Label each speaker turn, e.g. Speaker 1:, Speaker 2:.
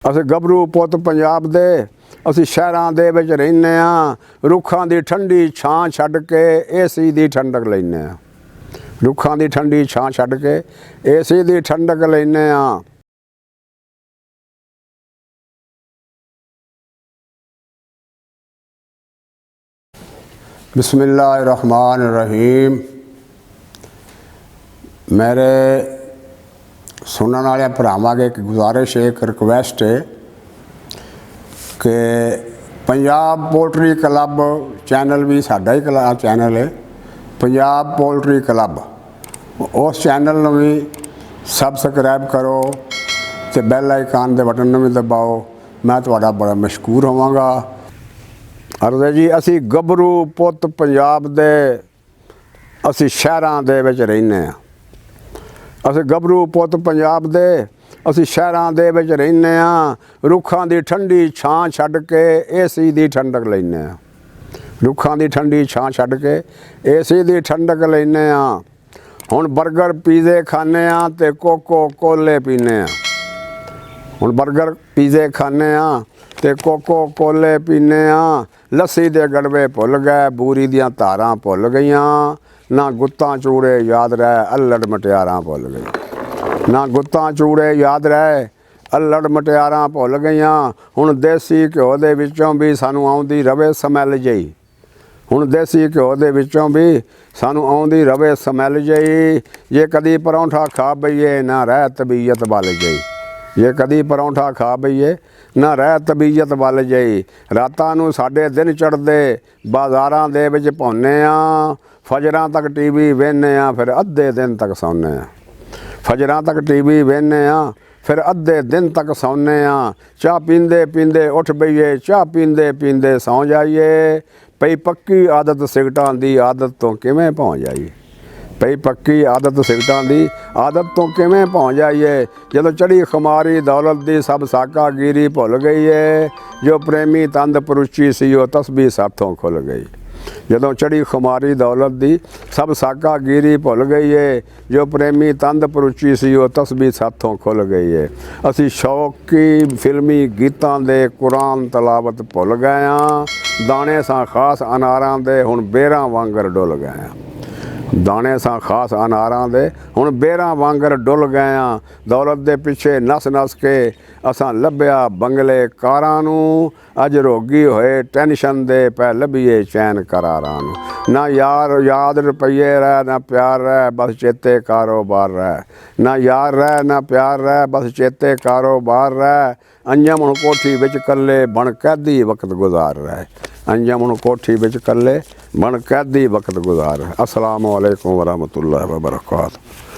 Speaker 1: ਅਸੀਂ ਗੱਭਰੂ ਪੁੱਤ ਪੰਜਾਬ ਦੇ, ਅਸੀਂ ਸ਼ਹਿਰਾਂ ਦੇ ਵਿੱਚ ਰਹਿੰਦੇ ਹਾਂ। ਰੁੱਖਾਂ ਦੀ ਠੰਡੀ ਛਾਂ ਛੱਡ ਕੇ ਏਸੀ ਦੀ ਠੰਡਕ ਲੈਂਦੇ ਹਾਂ। ਰੁੱਖਾਂ ਦੀ ਠੰਡੀ ਛਾਂ ਛੱਡ ਕੇ ਏਸੀ ਦੀ ਠੰਡਕ ਲੈਂਦੇ ਹਾਂ। बिस्मिल्लाहिर्रहमानिर्रहीम। मेरे सुनने वाले भरावां की एक गुजारिश है, एक रिक्वेस्ट है कि पंजाब पोल्ट्री क्लब चैनल भी साडा ही चैनल है, पंजाब पोल्ट्री क्लब, उस चैनल में भी सबसक्राइब करो तो बैल आइकन के बटन भी दबाओ। मैं तुहाडा बड़ा मशकूर होवांगा। अर्ज़ जी, असी गभरू पुत पंजाब दे, असी शहरां दे विच रहिंदे हां। असी गभरू पुत पंजाब दे, असी शहरां दे विच रहिंदे हां। रुखां दी ठंडी छां छड्ड के एसी दी ठंडक लैंदे हां। रुखां दी ठंडी छां छड्ड के एसी दी ठंडक लैंदे हां। हुण बर्गर पीजे खाने हां ते कोको कोले पीने हां। हुण बर्गर पीजे खाने हां ते कोको कोले पीने हां। लस्सी दे गड़वे भुल गए, बूरी दियां धारां भुल गईयां। ना गुत्तां चूड़े याद रहे, अल्लड़ मटियारां भुल गई। ना गुत्तां चूड़े याद रहे, अल्लड़ मटियारां भुल गईयां। हुण देसी घ्यो दे विचों भी सानू आउंदी रवे समैल जई। हुण देसी घ्यो दे विचों भी सानू आउंदी रवे समैल जई। जे कदी परौंठा खा बईए ना रह तबीयत बल जई। जे कदी परौंठा खा बईए ना रह तबीयत बल जई। रातां नूं साडे दिन चढ़दे बाज़ारां दे विच पौने आ। फजरां तक टीवी वेखने आ, फिर अद्धे दिन तक सौने आ। फजरां तक टीवी वेखने आ, फिर अद्धे दिन तक सौने आ। चाह पींदे पींदे उठ बईए, चाह पींदे पींदे सौ जाइए। पई पक्की आदत सिगटां दी आदत तो किवें भौं जाइए। पई पक्की आदत सिगटां दी आदत तो किवें भौं जाइए। जदों चढ़ी खुमारी दौलत दी सब साकागिरी भुल गई है। जो प्रेमी तंद परुची सी वो तस्बी साथों खुल गई। जदों चढ़ी खुमारी दौलत दी सब साकागिरी भुल गई है। जो प्रेमी तंद परुची सी वो तस्बी साथों खुल गई है। असी शौकी फिल्मी गीतां दे कुरान तलावत भुल गए हां। दाणे सां खास अनारां दे हुण बेरां वांगर डुल गए हां। दाणे सां खास अनारां दे हुण बेरां वांगर डुल गए हां। दौलत दे पिछे नस नस के असां लभ्या बंगले कारां नूं। अज रोगी होए टेंशन दे पै लभीए चैन करारां नूं। ना यार याद रुपये रह, ना प्यार रह, बस चेते कारोबार रह। ना यार रह, ना प्यार रह, बस चेते कारोबार रह। अंजम हुण कोठी विच कल्ले बण कैदी वक्त गुजार रहे। अंजम हुण कोठी विच कल्ले बण कैदी वक्त गुजार। अस्सलामु अलैकुम वरहमतुल्लाहि वबरकातुहू।